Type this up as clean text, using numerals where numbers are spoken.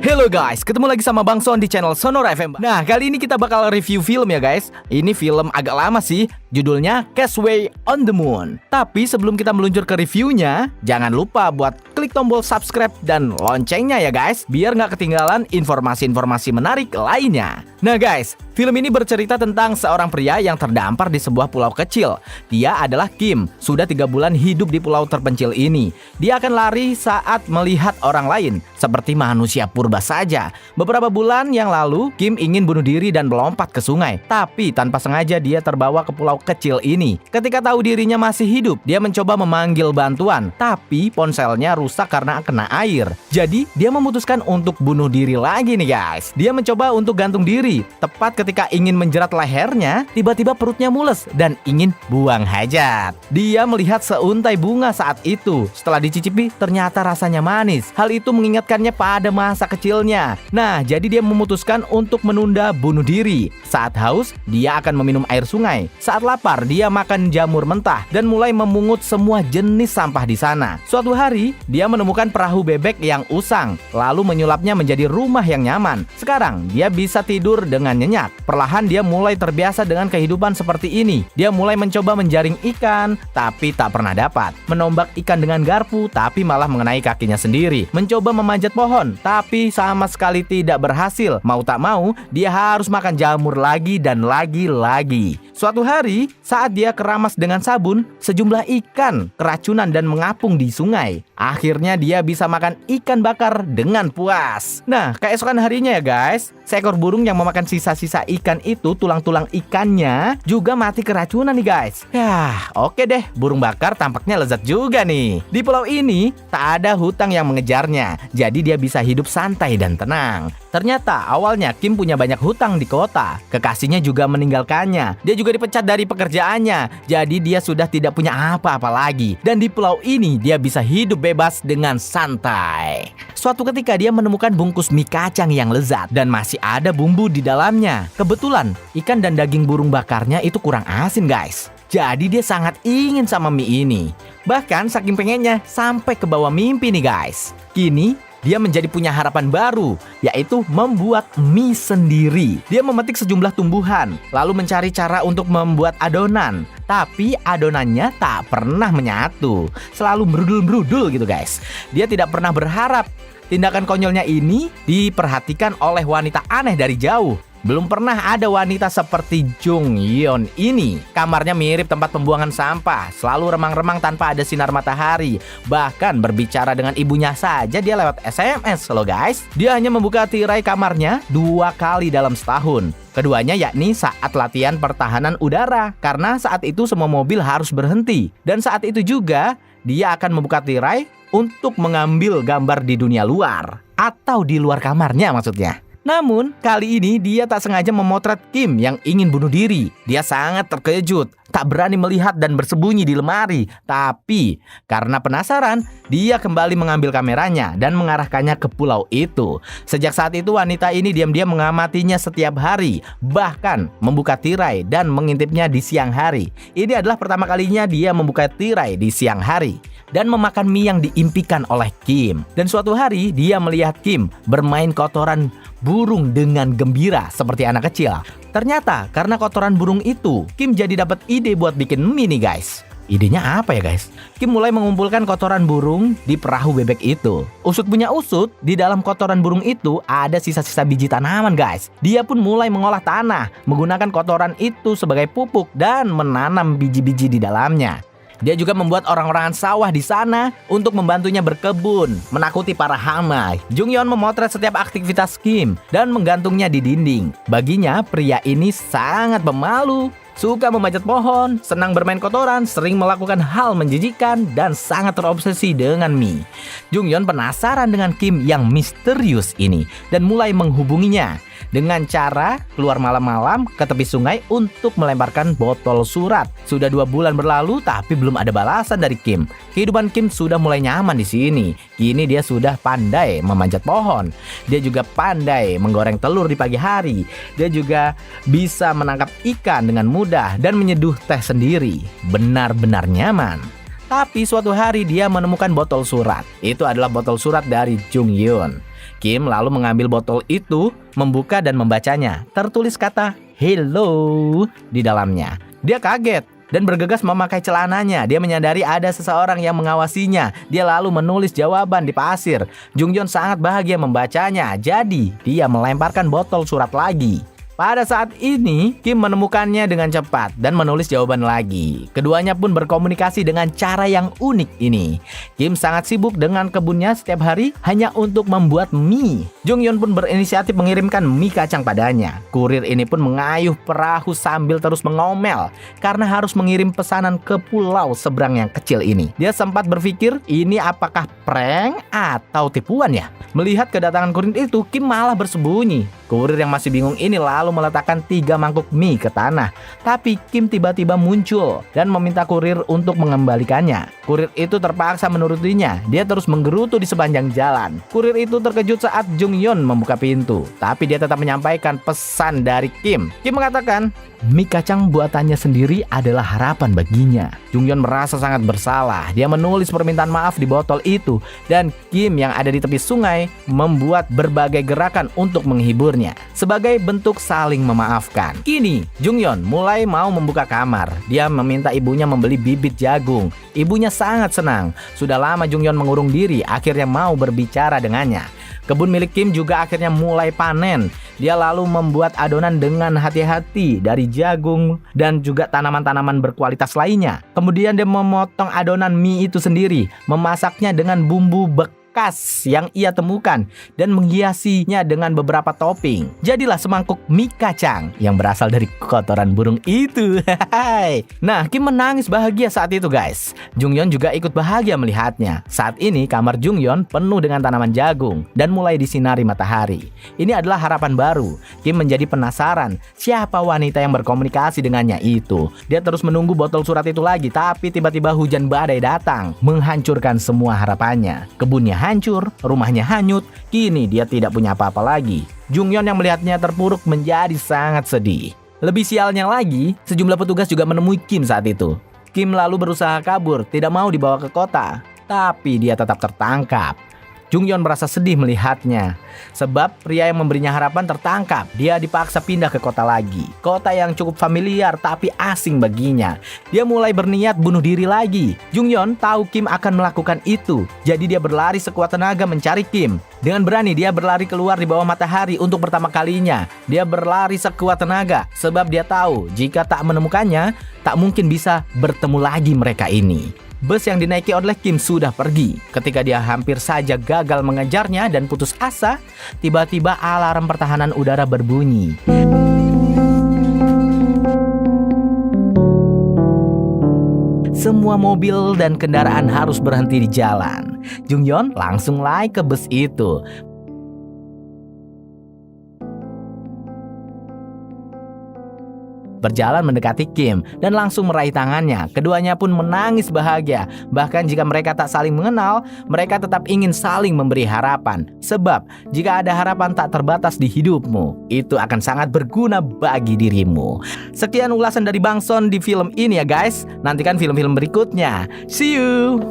Halo guys, ketemu lagi sama Bang Son di channel Sonora FM. Nah, kali ini kita bakal review film ya guys. Ini film agak lama sih, judulnya Castaway on the Moon. Tapi sebelum kita meluncur ke reviewnya, jangan lupa buat klik tombol subscribe dan loncengnya ya guys, biar nggak ketinggalan informasi-informasi menarik lainnya. Nah guys, film ini bercerita tentang seorang pria yang terdampar di sebuah pulau kecil. Dia adalah Kim, sudah 3 bulan hidup di pulau terpencil ini. Dia akan lari saat melihat orang lain, seperti manusia purba saja. Beberapa bulan yang lalu, Kim ingin bunuh diri dan melompat ke sungai. Tapi tanpa sengaja dia terbawa ke pulau kecil ini. Ketika tahu dirinya masih hidup, dia mencoba memanggil bantuan. Tapi ponselnya rusak karena kena air. Jadi dia memutuskan untuk bunuh diri lagi nih guys. Dia mencoba untuk gantung diri. Tepat ketika ingin menjerat lehernya, tiba-tiba perutnya mules dan ingin buang hajat. Dia melihat seuntai bunga saat itu. Setelah dicicipi, ternyata rasanya manis. Hal itu mengingatkannya pada masa kecilnya. Nah, jadi dia memutuskan untuk menunda bunuh diri. Saat haus, dia akan meminum air sungai. Saat lapar, dia makan jamur mentah dan mulai memungut semua jenis sampah di sana. Suatu hari, dia menemukan perahu bebek yang usang, lalu menyulapnya menjadi rumah yang nyaman. Sekarang, dia bisa tidur dengan nyenyak. Perlahan dia mulai terbiasa dengan kehidupan seperti ini. Dia mulai mencoba menjaring ikan, tapi tak pernah dapat. Menombak ikan dengan garpu, tapi malah mengenai kakinya sendiri. Mencoba memanjat pohon, tapi sama sekali tidak berhasil. Mau tak mau, dia harus makan jamur lagi dan lagi. Suatu hari, saat dia keramas dengan sabun, sejumlah ikan keracunan dan mengapung di sungai. Akhirnya dia bisa makan ikan bakar dengan puas. Nah, keesokan harinya ya guys, seekor burung yang memakan sisa-sisa ikan itu, tulang-tulang ikannya juga mati keracunan nih guys. Yah, oke deh, burung bakar tampaknya lezat juga nih. Di pulau ini, tak ada hutang yang mengejarnya, jadi dia bisa hidup santai dan tenang. Ternyata awalnya Kim punya banyak hutang di kota. Kekasihnya juga meninggalkannya. Dia juga dipecat dari pekerjaannya. Jadi dia sudah tidak punya apa-apa lagi. Dan di pulau ini dia bisa hidup bebas dengan santai. Suatu ketika dia menemukan bungkus mie kacang yang lezat dan masih ada bumbu di dalamnya. Kebetulan ikan dan daging burung bakarnya itu kurang asin guys. Jadi dia sangat ingin sama mie ini. Bahkan saking pengennya sampai ke bawah mimpi nih guys. Kini dia menjadi punya harapan baru, yaitu membuat mie sendiri. Dia memetik sejumlah tumbuhan, lalu mencari cara untuk membuat adonan. Tapi adonannya tak pernah menyatu, selalu merudul-merudul gitu guys. Dia tidak pernah berharap tindakan konyolnya ini diperhatikan oleh wanita aneh dari jauh. Belum pernah ada wanita seperti Jung Yeon ini. Kamarnya mirip tempat pembuangan sampah, selalu remang-remang tanpa ada sinar matahari. Bahkan berbicara dengan ibunya saja dia lewat SMS loh guys. Dia hanya membuka tirai kamarnya 2 kali dalam setahun. Keduanya yakni saat latihan pertahanan udara, karena saat itu semua mobil harus berhenti. Dan saat itu juga dia akan membuka tirai untuk mengambil gambar di dunia luar, atau di luar kamarnya maksudnya. Namun, kali ini dia tak sengaja memotret Kim yang ingin bunuh diri. Dia sangat terkejut, tak berani melihat dan bersembunyi di lemari. Tapi, karena penasaran, dia kembali mengambil kameranya dan mengarahkannya ke pulau itu. Sejak saat itu, wanita ini diam-diam mengamatinya setiap hari. Bahkan, membuka tirai dan mengintipnya di siang hari. Ini adalah pertama kalinya dia membuka tirai di siang hari dan memakan mie yang diimpikan oleh Kim. Dan suatu hari, dia melihat Kim bermain kotoran burung dengan gembira seperti anak kecil. Ternyata karena kotoran burung itu, Kim jadi dapat ide buat bikin mie nih guys. Idenya apa ya guys? Kim mulai mengumpulkan kotoran burung di perahu bebek itu. Usut punya usut, di dalam kotoran burung itu ada sisa-sisa biji tanaman guys. Dia pun mulai mengolah tanah, menggunakan kotoran itu sebagai pupuk dan menanam biji-biji di dalamnya. Dia juga membuat orang-orangan sawah di sana untuk membantunya berkebun, menakuti para hama. Jung Yeon memotret setiap aktivitas Kim dan menggantungnya di dinding. Baginya, pria ini sangat pemalu. Suka memanjat pohon, senang bermain kotoran, sering melakukan hal menjijikan, dan sangat terobsesi dengan mie. Jung Yeon penasaran dengan Kim yang misterius ini dan mulai menghubunginya dengan cara keluar malam-malam ke tepi sungai untuk melemparkan botol surat. Sudah 2 bulan berlalu tapi belum ada balasan dari Kim. Kehidupan Kim sudah mulai nyaman di sini. Kini dia sudah pandai memanjat pohon. Dia juga pandai menggoreng telur di pagi hari. Dia juga bisa menangkap ikan dengan mudah dan menyeduh teh sendiri. Benar-benar nyaman. Tapi suatu hari dia menemukan botol surat. Itu adalah botol surat dari Jung Hyun. Kim lalu mengambil botol itu, membuka dan membacanya. Tertulis kata hello di dalamnya. Dia kaget dan bergegas memakai celananya. Dia menyadari ada seseorang yang mengawasinya. Dia lalu menulis jawaban di pasir. Jung Hyun sangat bahagia membacanya. Jadi dia melemparkan botol surat lagi. Pada saat ini, Kim menemukannya dengan cepat dan menulis jawaban lagi. Keduanya pun berkomunikasi dengan cara yang unik ini. Kim sangat sibuk dengan kebunnya setiap hari hanya untuk membuat mie. Jung Hyun pun berinisiatif mengirimkan mie kacang padanya. Kurir ini pun mengayuh perahu sambil terus mengomel karena harus mengirim pesanan ke pulau seberang yang kecil ini. Dia sempat berpikir, ini apakah prank atau tipuan ya? Melihat kedatangan kurir itu, Kim malah bersembunyi. Kurir yang masih bingung ini lalu meletakkan 3 mangkuk mie ke tanah. Tapi Kim tiba-tiba muncul dan meminta kurir untuk mengembalikannya. Kurir itu terpaksa menurutinya. Dia terus menggerutu di sepanjang jalan. Kurir itu terkejut saat Jung Hyun membuka pintu. Tapi dia tetap menyampaikan pesan dari Kim. Kim mengatakan, mie kacang buatannya sendiri adalah harapan baginya. Jung Hyun merasa sangat bersalah. Dia menulis permintaan maaf di botol itu. Dan Kim yang ada di tepi sungai membuat berbagai gerakan untuk menghiburnya. Sebagai bentuk saling memaafkan. Kini Jung Hyun mulai mau membuka kamar. Dia meminta ibunya membeli bibit jagung. Ibunya sangat senang. Sudah lama Jung Hyun mengurung diri, akhirnya mau berbicara dengannya. Kebun milik Kim juga akhirnya mulai panen. Dia lalu membuat adonan dengan hati-hati dari jagung dan juga tanaman-tanaman berkualitas lainnya. Kemudian dia memotong adonan mie itu sendiri, memasaknya dengan bumbu bekas yang ia temukan dan menghiasinya dengan beberapa topping. Jadilah semangkuk mie kacang yang berasal dari kotoran burung itu. Nah, Kim menangis bahagia saat itu, guys. Jung Hyun juga ikut bahagia melihatnya. Saat ini kamar Jung Hyun penuh dengan tanaman jagung dan mulai disinari matahari. Ini adalah harapan baru. Kim menjadi penasaran siapa wanita yang berkomunikasi dengannya itu. Dia terus menunggu botol surat itu lagi, tapi tiba-tiba hujan badai datang, menghancurkan semua harapannya. Kebunnya hancur, rumahnya hanyut, kini dia tidak punya apa-apa lagi. Jung Hyun yang melihatnya terpuruk menjadi sangat sedih. Lebih sialnya lagi, sejumlah petugas juga menemui Kim saat itu. Kim lalu berusaha kabur, tidak mau dibawa ke kota, tapi dia tetap tertangkap. Jung Hyun merasa sedih melihatnya, sebab pria yang memberinya harapan tertangkap. Dia dipaksa pindah ke kota lagi, kota yang cukup familiar tapi asing baginya. Dia mulai berniat bunuh diri lagi. Jung Hyun tahu Kim akan melakukan itu, jadi dia berlari sekuat tenaga mencari Kim. Dengan berani dia berlari keluar di bawah matahari untuk pertama kalinya. Dia berlari sekuat tenaga, sebab dia tahu jika tak menemukannya, tak mungkin bisa bertemu lagi mereka ini. Bus yang dinaiki oleh Kim sudah pergi. Ketika dia hampir saja gagal mengejarnya dan putus asa, tiba-tiba alarm pertahanan udara berbunyi. Semua mobil dan kendaraan harus berhenti di jalan. Jung Hyun langsung naik ke bus itu. Berjalan mendekati Kim dan langsung meraih tangannya. Keduanya pun menangis bahagia. Bahkan jika mereka tak saling mengenal, mereka tetap ingin saling memberi harapan. Sebab jika ada harapan tak terbatas di hidupmu, itu akan sangat berguna bagi dirimu. Sekian ulasan dari Bang Son di film ini ya guys. Nantikan film-film berikutnya. See you!